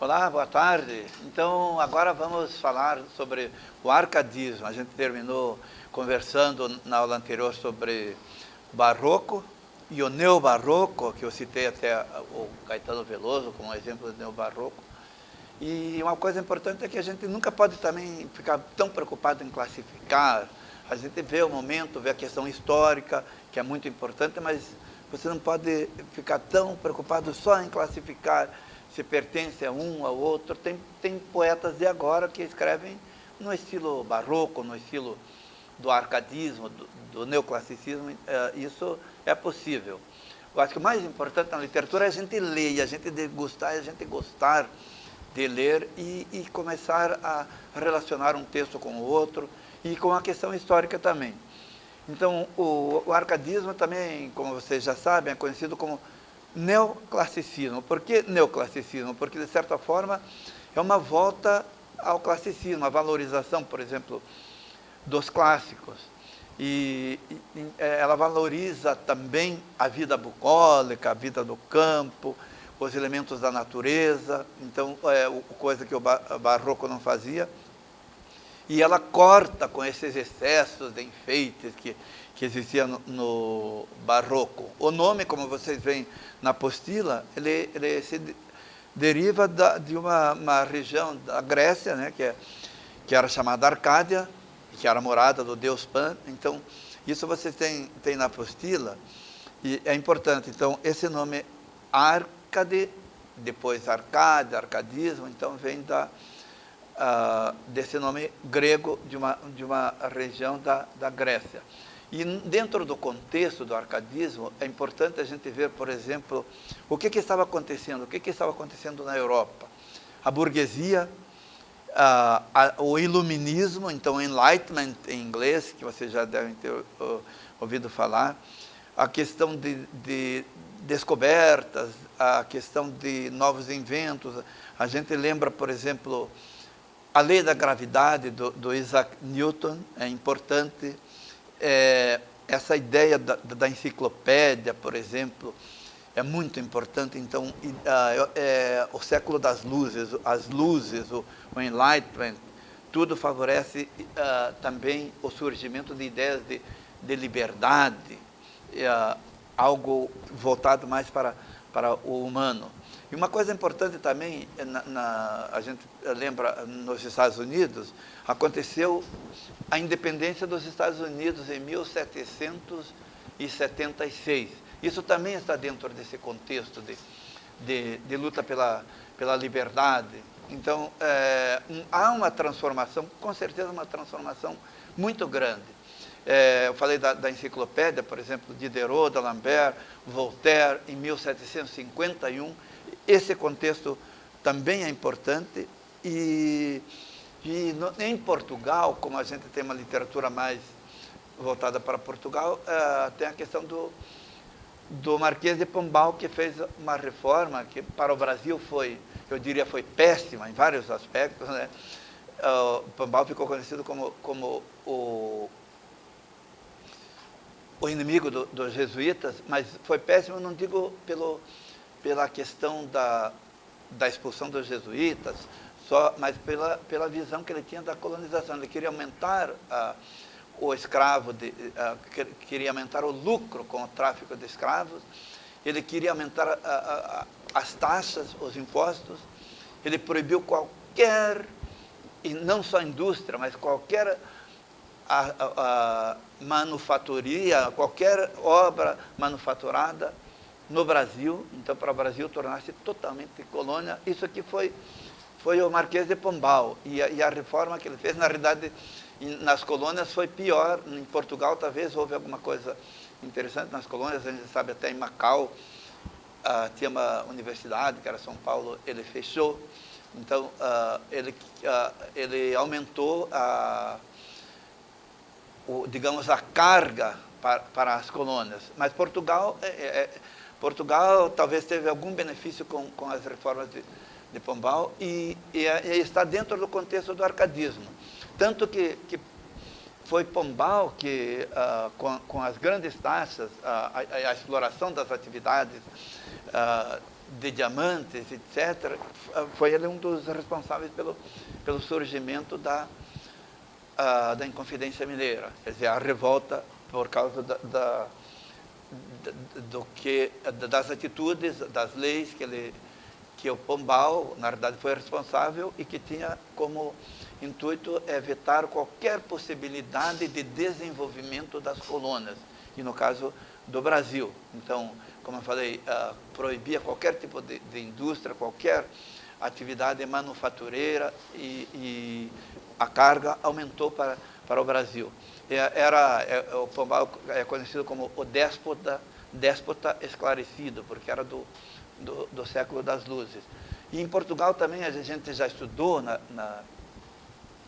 Olá, boa tarde. Então, agora vamos falar sobre o arcadismo. A gente terminou conversando na aula anterior sobre o barroco e o neobarroco, que eu citei até o Caetano Veloso como exemplo do neobarroco. E uma coisa importante é que a gente nunca pode também ficar tão preocupado em classificar. A gente vê o momento, vê a questão histórica, que é muito importante, mas você não pode ficar tão preocupado só em classificar se pertence a um ao outro. Tem poetas de agora que escrevem no estilo barroco, no estilo do arcadismo, do neoclassicismo. Isso é possível. Eu acho que o mais importante na literatura é a gente ler, a gente degustar, a gente gostar de ler e começar a relacionar um texto com o outro e com a questão histórica também. Então, o arcadismo também, como vocês já sabem, é conhecido como neoclassicismo. Por que neoclassicismo? Porque, de certa forma, é uma volta ao classicismo, a valorização, por exemplo, dos clássicos. E ela valoriza também a vida bucólica, a vida do campo, os elementos da natureza, então, coisa que o barroco não fazia. E ela corta com esses excessos de enfeites que existiam no barroco. O nome, como vocês veem na apostila, ele se deriva de uma região da Grécia, né, que era chamada Arcádia, que era a morada do deus Pan. Então, isso vocês têm na apostila, e é importante. Então, esse nome Arcade, depois Arcádia, arcadismo, então vem desse nome grego de uma região da Grécia. E dentro do contexto do arcadismo, é importante a gente ver, por exemplo, o que estava acontecendo, na Europa. A burguesia, o iluminismo, então Enlightenment em inglês, que vocês já devem ter ouvido falar, a questão de descobertas, a questão de novos inventos. A gente lembra, por exemplo, a lei da gravidade do Isaac Newton, é importante. Essa ideia da enciclopédia, por exemplo, é muito importante. Então, o século das luzes, as luzes, o Enlightenment, tudo favorece também o surgimento de ideias de liberdade, algo voltado mais para o humano. E uma coisa importante também, a gente lembra, nos Estados Unidos, aconteceu a independência dos Estados Unidos em 1776. Isso também está dentro desse contexto de luta pela liberdade. Então, há uma transformação, com certeza uma transformação muito grande. Eu falei da enciclopédia, por exemplo, Diderot, d'Alembert, Voltaire, em 1751. Esse contexto também é importante. E em Portugal, como a gente tem uma literatura mais voltada para Portugal, tem a questão do Marquês de Pombal, que fez uma reforma que para o Brasil eu diria, foi péssima em vários aspectos, né? Pombal ficou conhecido como o inimigo dos jesuítas, mas foi péssimo, não digo pela questão da expulsão dos jesuítas, mas pela visão que ele tinha da colonização. Ele queria aumentar o escravo, queria aumentar o lucro com o tráfico de escravos, ele queria aumentar as taxas, os impostos, ele proibiu qualquer, e não só indústria, mas qualquer manufatoria, qualquer obra manufaturada no Brasil. Então, para o Brasil tornar-se totalmente colônia. Isso aqui foi o Marquês de Pombal, e a reforma que ele fez, na realidade, nas colônias foi pior. Em Portugal, talvez, houve alguma coisa interessante nas colônias. A gente sabe, até em Macau, tinha uma universidade, que era São Paulo, ele fechou. Então, ele aumentou digamos, a carga para as colônias. Mas Portugal talvez teve algum benefício com as reformas de Pombal e está dentro do contexto do arcadismo. Tanto que foi Pombal que, com as grandes taxas, a exploração das atividades de diamantes, etc., foi ele um dos responsáveis pelo surgimento da Inconfidência Mineira, quer dizer, a revolta por causa das atitudes, das leis que o Pombal, na verdade, foi responsável e que tinha como intuito evitar qualquer possibilidade de desenvolvimento das colônias, e no caso do Brasil. Então, como eu falei, proibia qualquer tipo de indústria, qualquer atividade manufatureira, e a carga aumentou para o Brasil. O Pombal é conhecido como o déspota esclarecido, porque era do século das luzes. E em Portugal também a gente já estudou,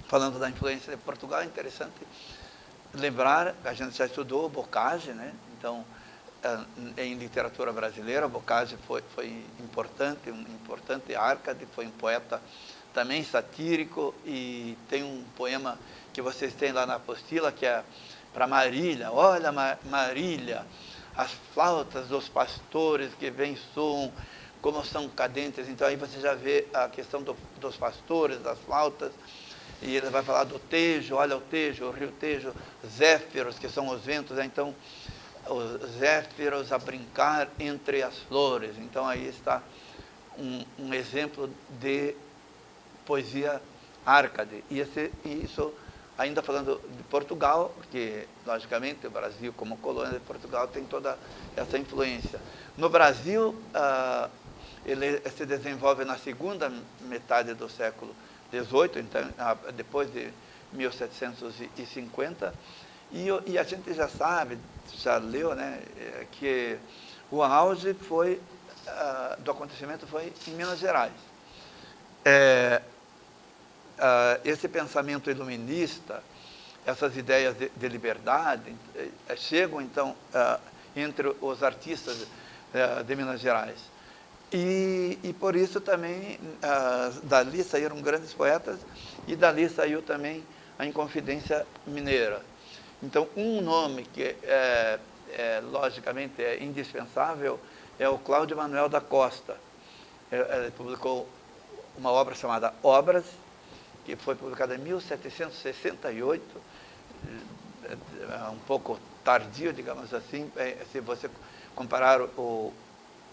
falando da influência de Portugal, é interessante lembrar, a gente já estudou Boccaccio, né? Então, em literatura brasileira, Boccaccio foi importante, um importante Árcade, foi um poeta também satírico, e tem um poema que vocês têm lá na apostila, que é para Marília. Olha, Marília, as flautas dos pastores que vêm soam, como são cadentes. Então aí você já vê a questão dos pastores, das flautas, e ele vai falar do Tejo, olha o Tejo, o rio Tejo, Zéfiros, que são os ventos, então os Zéfiros a brincar entre as flores. Então aí está um exemplo de poesia Árcade. E isso ainda falando de Portugal, porque logicamente o Brasil como colônia de Portugal tem toda essa influência. No Brasil, ele se desenvolve na segunda metade do século XVIII, então, depois de 1750, e a gente já sabe, já leu, né, que o auge do acontecimento foi em Minas Gerais. Esse pensamento iluminista, essas ideias de liberdade, chegam, então, entre os artistas de Minas Gerais. E por isso também, dali saíram grandes poetas, e dali saiu também a Inconfidência Mineira. Então, um nome que, logicamente, é indispensável é o Cláudio Manuel da Costa. Ele publicou uma obra chamada Obras, que foi publicada em 1768, um pouco tardio, digamos assim, se você comparar o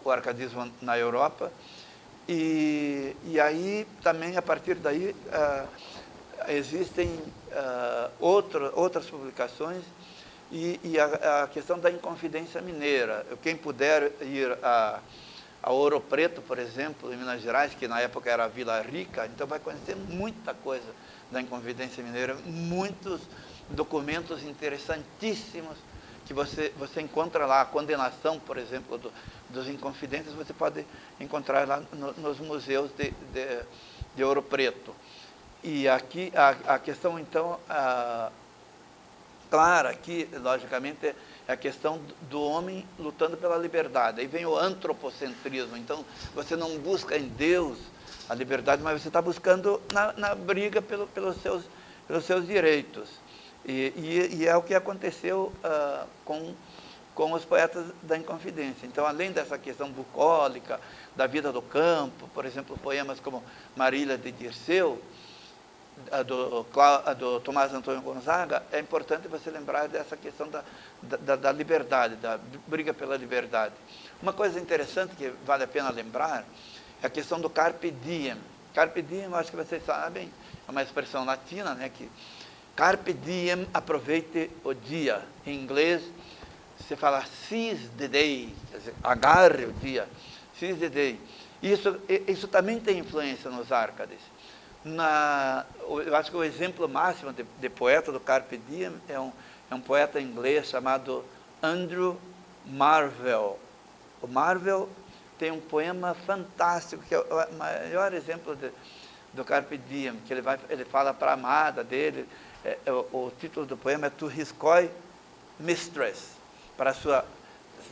arcadismo na Europa. E aí, também, a partir daí, existem outras publicações, e a questão da Inconfidência Mineira. Quem puder ir a Ouro Preto, por exemplo, em Minas Gerais, que na época era Vila Rica, então vai conhecer muita coisa da Inconfidência Mineira, muitos documentos interessantíssimos que você encontra lá. A condenação, por exemplo, dos Inconfidentes, você pode encontrar lá nos museus de Ouro Preto. E aqui a questão, então, clara aqui, logicamente, é a questão do homem lutando pela liberdade. Aí vem o antropocentrismo. Então, você não busca em Deus a liberdade, mas você está buscando na briga pelos seus direitos. E é o que aconteceu com os poetas da Inconfidência. Então, além dessa questão bucólica, da vida do campo, por exemplo, poemas como Marília de Dirceu, do Tomás Antônio Gonzaga, é importante você lembrar dessa questão da liberdade, da briga pela liberdade. Uma coisa interessante que vale a pena lembrar é a questão do carpe diem. Carpe diem, eu acho que vocês sabem, é uma expressão latina, né, que carpe diem, aproveite o dia. Em inglês, se fala seize the day, quer dizer, agarre o dia, seize the day. Isso também tem influência nos Árcades. Eu acho que o exemplo máximo de poeta do Carpe Diem é um poeta inglês chamado Andrew Marvell. O Marvell tem um poema fantástico, que é o maior exemplo do Carpe Diem, que ele fala para a amada dele. O título do poema é To His Coy Mistress, para a sua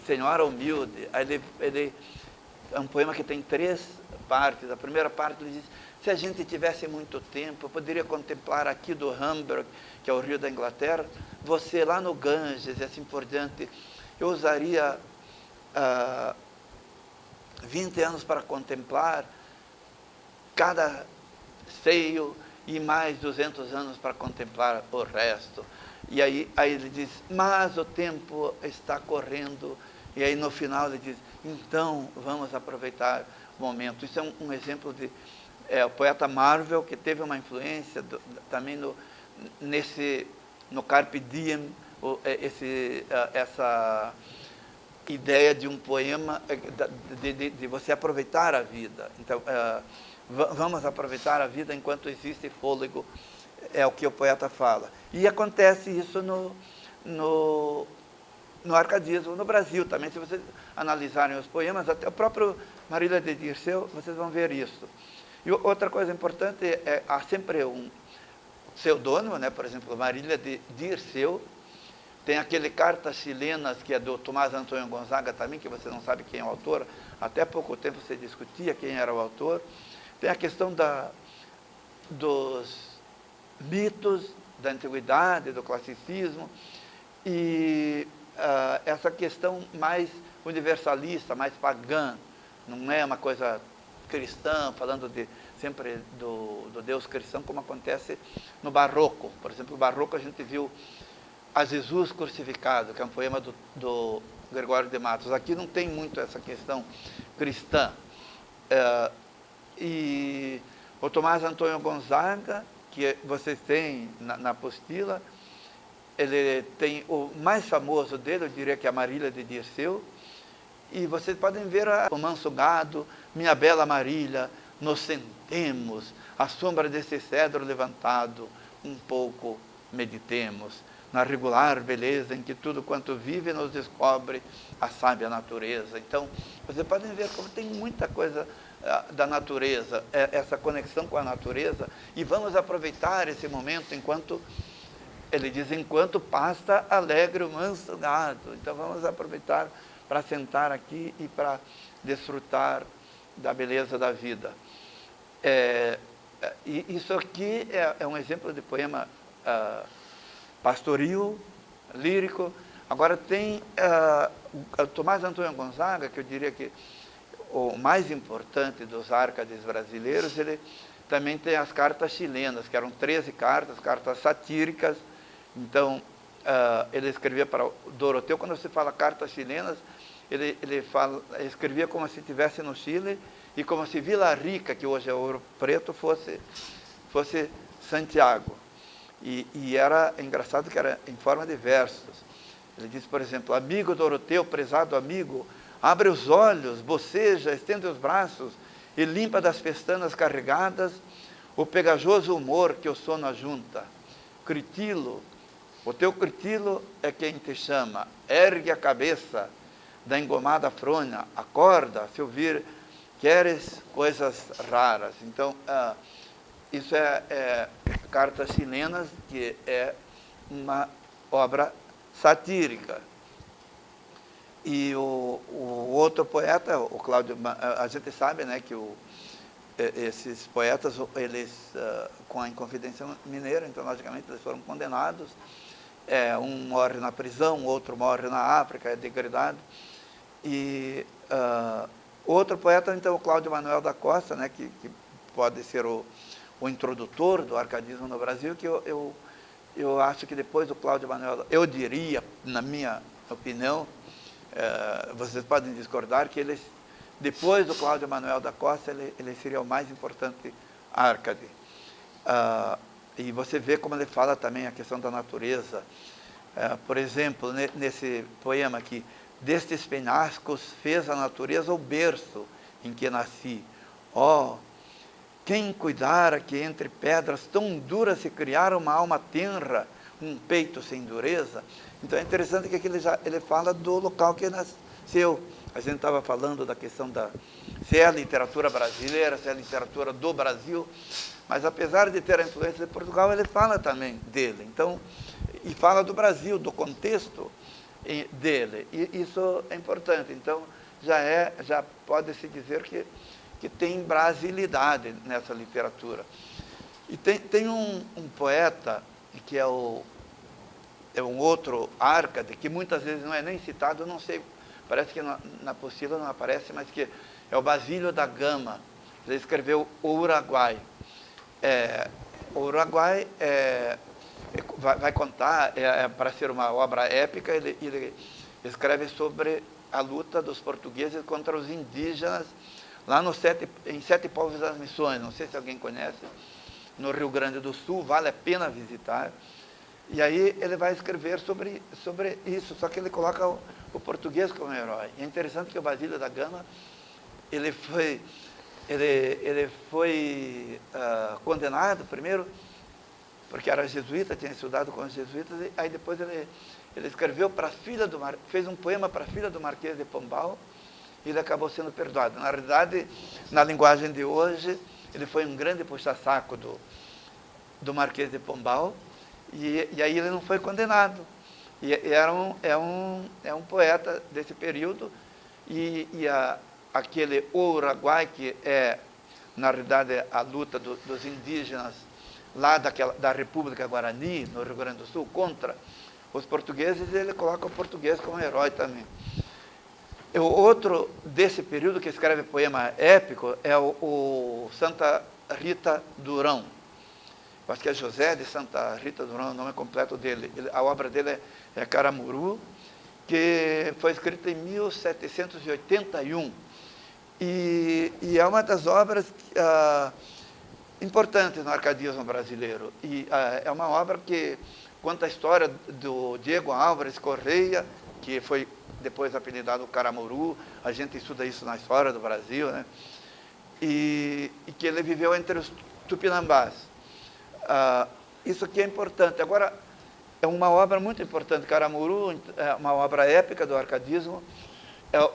senhora humilde. Ele é um poema que tem 3 partes. A primeira parte ele diz: se a gente tivesse muito tempo, eu poderia contemplar aqui do Humber, que é o rio da Inglaterra, você lá no Ganges e assim por diante. Eu usaria 20 anos para contemplar cada seio e mais 200 anos para contemplar o resto. E aí ele diz, mas o tempo está correndo. E aí no final ele diz, então vamos aproveitar o momento. Isso é um exemplo de o poeta Marvel, que teve uma influência também no Carpe Diem, essa ideia de um poema, de você aproveitar a vida. Então, vamos aproveitar a vida enquanto existe fôlego, é o que o poeta fala. E acontece isso no arcadismo, no Brasil também. Se vocês analisarem os poemas, até o próprio Marília de Dirceu, vocês vão ver isso. E outra coisa importante há sempre um pseudônimo, né? Por exemplo, Marília de Dirceu. Tem aquele Cartas Chilenas, que é do Tomás Antônio Gonzaga também, que você não sabe quem é o autor. Até pouco tempo se discutia quem era o autor. Tem a questão dos mitos da antiguidade, do classicismo, e essa questão mais universalista, mais pagã, não é uma coisa cristã, falando sempre do Deus cristão, como acontece no Barroco. Por exemplo, no Barroco a gente viu A Jesus Crucificado, que é um poema do Gregório de Matos. Aqui não tem muito essa questão cristã. E o Tomás Antônio Gonzaga, que vocês têm na apostila, ele tem o mais famoso dele, eu diria que é a Marília de Dirceu, e vocês podem ver o Manso Gado, Minha Bela Marília, nos sentemos, à sombra desse cedro levantado, um pouco meditemos, na regular beleza em que tudo quanto vive nos descobre a sábia natureza. Então, vocês podem ver como tem muita coisa da natureza, essa conexão com a natureza, e vamos aproveitar esse momento enquanto, ele diz, enquanto pasta alegre o manso gado. Então vamos aproveitar para sentar aqui e para desfrutar da beleza da vida. E isso aqui é um exemplo de poema pastoril, lírico. Agora tem Tomás Antônio Gonzaga, que eu diria que o mais importante dos árcades brasileiros. Ele também tem as cartas chilenas, que eram 13 cartas satíricas. Então, ele escrevia para o Doroteu. Quando você fala cartas chilenas, ele escrevia como se estivesse no Chile, e como se Vila Rica, que hoje é Ouro Preto, fosse Santiago. E era engraçado que era em forma de versos. Ele diz, por exemplo, amigo Doroteu, prezado amigo, abre os olhos, boceja, estende os braços e limpa das pestanas carregadas o pegajoso humor que o sono ajunta. Critilo, o teu critilo é quem te chama, ergue a cabeça da engomada fronha, acorda, se ouvir, queres coisas raras. Então, isso é Cartas Chilenas, que é uma obra satírica. E o outro poeta, o Cláudio, a gente sabe, né, que esses poetas, eles, com a Inconfidência Mineira, então, logicamente, eles foram condenados. Um morre na prisão, outro morre na África, é degradado. E outro poeta, então, o Cláudio Manuel da Costa, né, que pode ser o introdutor do arcadismo no Brasil, que eu acho que depois do Cláudio Manuel, eu diria, na minha opinião, vocês podem discordar, que depois do Cláudio Manuel da Costa, ele seria o mais importante árcade. E você vê como ele fala também a questão da natureza. Por exemplo, nesse poema aqui, destes penhascos fez a natureza o berço em que nasci. Quem cuidara que entre pedras tão duras se criara uma alma tenra, um peito sem dureza? Então é interessante que aqui ele fala do local que nasceu. A gente estava falando da questão se é a literatura brasileira, se é a literatura do Brasil, mas apesar de ter a influência de Portugal, ele fala também dele. Então, e fala do Brasil, do contexto dele. E isso é importante. Então, já pode-se dizer que tem brasilidade nessa literatura. E tem um poeta que é um outro árcade, que muitas vezes não é nem citado, não sei, parece que na apostila não aparece, mas que é o Basílio da Gama. Ele escreveu o Uruguai. O Uruguai vai contar, para ser uma obra épica, ele escreve sobre a luta dos portugueses contra os indígenas, lá em Sete Povos das Missões. Não sei se alguém conhece, no Rio Grande do Sul, vale a pena visitar. E aí ele vai escrever sobre isso, só que ele coloca o português como herói. E é interessante que o Basílio da Gama, ele foi condenado primeiro, porque era jesuíta, tinha estudado com os jesuítas, e aí depois ele escreveu para a filha fez um poema para a filha do Marquês de Pombal, e ele acabou sendo perdoado. Na realidade, na linguagem de hoje, ele foi um grande puxa-saco do Marquês de Pombal, e aí ele não foi condenado. E é um poeta desse período, e aquele Uruguai, que é, na realidade, a luta dos indígenas lá da República Guarani, no Rio Grande do Sul, contra os portugueses, ele coloca o português como herói também. O outro desse período que escreve poema épico é o Santa Rita Durão. Eu acho que é José de Santa Rita Durão, o nome completo dele. A obra dele é Caramuru, que foi escrita em 1781. E é uma das obras importantes no arcadismo brasileiro. E é uma obra que conta a história do Diego Álvares Correia, que foi depois apelidado Caramuru. A gente estuda isso na história do Brasil, né? E que ele viveu entre os tupinambás. Isso aqui é importante. Agora, é uma obra muito importante. Caramuru é uma obra épica do arcadismo.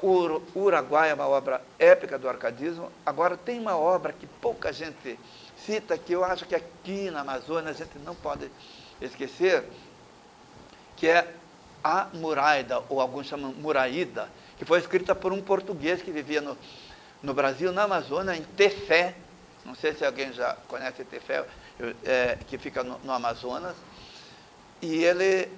O Uruguai é uma obra épica do arcadismo. Agora, tem uma obra que pouca gente cita, que eu acho que aqui na Amazônia a gente não pode esquecer, que é a Muraida, ou alguns chamam Muraída, que foi escrita por um português que vivia no Brasil, na Amazônia, em Tefé. Não sei se alguém já conhece Tefé, que fica no Amazonas. E ele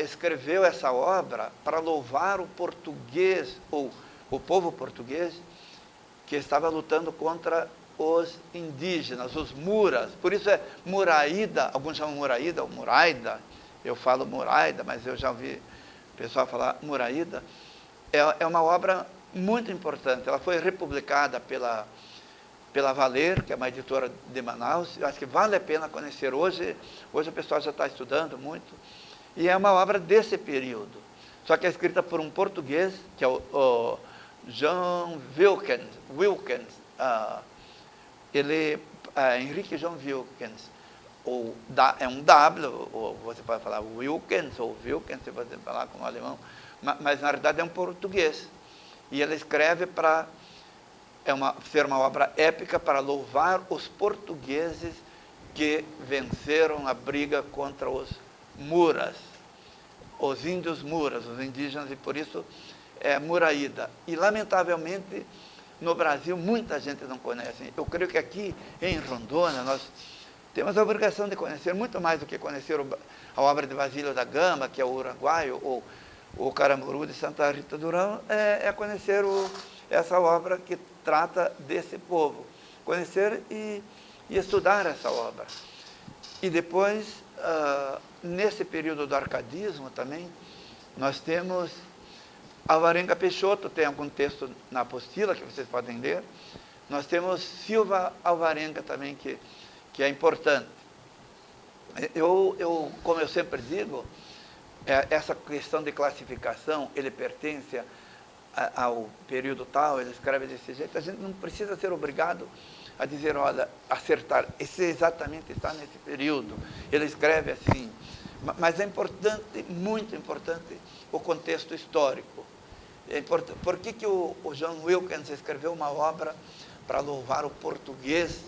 escreveu essa obra para louvar o português, ou o povo português, que estava lutando contra os indígenas, os muras. Por isso é Muraída, alguns chamam Muraída ou Muraida. Eu falo Muraida, mas eu já ouvi o pessoal falar Muraída. É uma obra muito importante. Ela foi republicada pela Valer, que é uma editora de Manaus. Eu acho que vale a pena conhecer. Hoje o pessoal já está estudando muito. E é uma obra desse período. Só que é escrita por um português, que é o John Wilkins. Henrique John Wilkins. É um W, ou você pode falar Wilkins, ou Wilkins, você pode falar como alemão, mas na realidade é um português. E ele escreve para ser uma obra épica para louvar os portugueses que venceram a briga contra os muras, os índios muras, os indígenas, e por isso é Muraída. E, lamentavelmente, no Brasil, muita gente não conhece. Eu creio que aqui em Rondônia nós temos a obrigação de conhecer, muito mais do que conhecer a obra de Basílio da Gama, que é o Uruguai, ou o Caramuru de Santa Rita Durão, é conhecer essa obra que trata desse povo. Conhecer e estudar essa obra. E depois, nesse período do arcadismo também, nós temos Alvarenga Peixoto, tem algum texto na apostila que vocês podem ler. Nós temos Silva Alvarenga também, que é importante. Como eu sempre digo, essa questão de classificação, ele pertence ao período tal, ele escreve desse jeito. A gente não precisa ser obrigado a dizer, olha, acertar, esse exatamente está nesse período, ele escreve assim. Mas é importante, muito importante, o contexto histórico. Por que o John Wilkins escreveu uma obra para louvar o português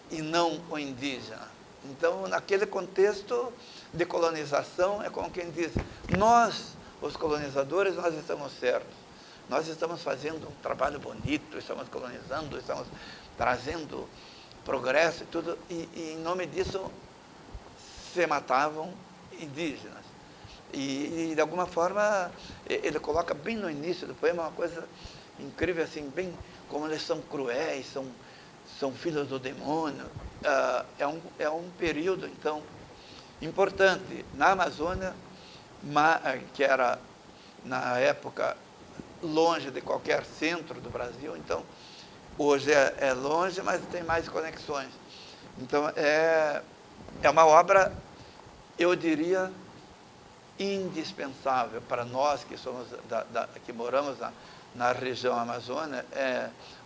e não o indígena? Então, naquele contexto de colonização, é como quem diz, nós, os colonizadores, nós estamos certos. Nós estamos fazendo um trabalho bonito, estamos colonizando, estamos trazendo progresso e tudo, e em nome disso se matavam indígenas. E de alguma forma, ele coloca bem no início do poema uma coisa incrível, assim, bem como eles são cruéis, são filhos do demônio. É um período, então, importante na Amazônia, que era, na época, longe de qualquer centro do Brasil. Então, hoje é longe, mas tem mais conexões. Então, é uma obra, eu diria, indispensável para nós que somos que moramos na região Amazônia.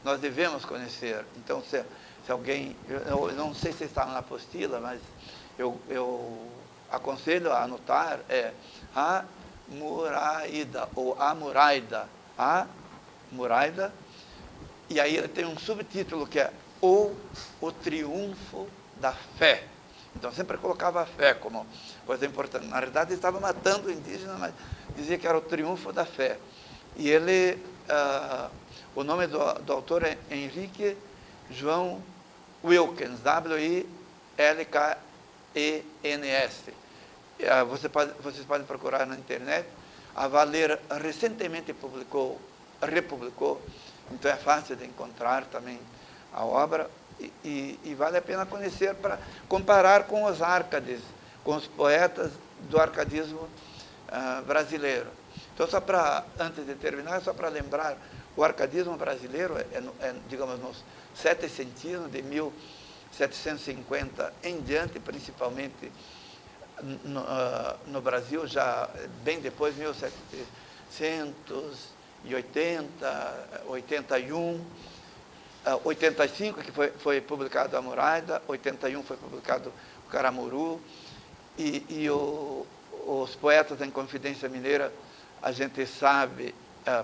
Nós devemos conhecer. Então, se alguém, eu não sei se está na apostila, mas eu aconselho a anotar, a Muraída, ou a Muraida, e aí ele tem um subtítulo que é O Triunfo da Fé. Então sempre colocava a fé como coisa importante. Na realidade ele estava matando o indígena, mas dizia que era o triunfo da fé. E ele, o nome do autor é Henrique João Wilkens, W-I-L-K-E-N-S. Vocês podem procurar na internet. A Valer recentemente republicou, então é fácil de encontrar também a obra, e vale a pena conhecer para comparar com os árcades, com os poetas do arcadismo brasileiro. Então, antes de terminar, só para lembrar, o arcadismo brasileiro digamos, nos setecentismos, de 1750 em diante, principalmente no Brasil, já bem depois, 1780, 81, 85, que foi publicado a Muraida, 81 foi publicado o Caramuru, e os poetas em Confidência Mineira, a gente sabe,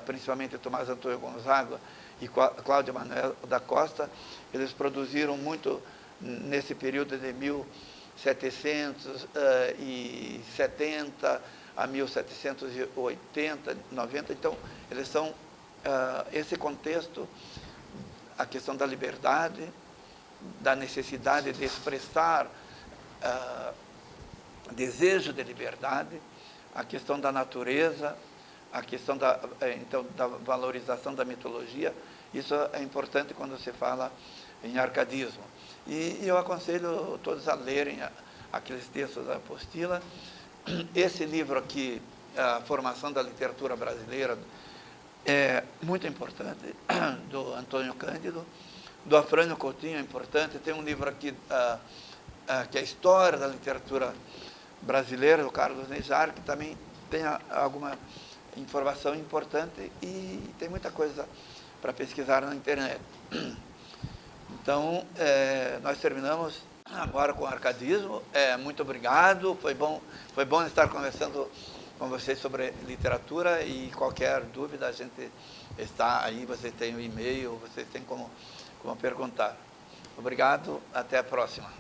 principalmente Tomás Antônio Gonzaga e Cláudio Manuel da Costa, eles produziram muito nesse período de 1770 a 1780, 90, então eles são, esse contexto, a questão da liberdade, da necessidade de expressar desejo de liberdade, a questão da natureza, a questão então, da valorização da mitologia. Isso é importante quando se fala em arcadismo. E eu aconselho todos a lerem aqueles textos da apostila. Esse livro aqui, A Formação da Literatura Brasileira, é muito importante, do Antônio Cândido. Do Afrânio Coutinho é importante. Tem um livro aqui, que é a História da Literatura Brasileira, do Carlos Nejar, que também tem alguma informação importante, e tem muita coisa para pesquisar na internet. Então, nós terminamos agora com o arcadismo. Muito obrigado, foi bom estar conversando com vocês sobre literatura, e qualquer dúvida a gente está aí, vocês têm o e-mail, vocês têm como perguntar. Obrigado, até a próxima.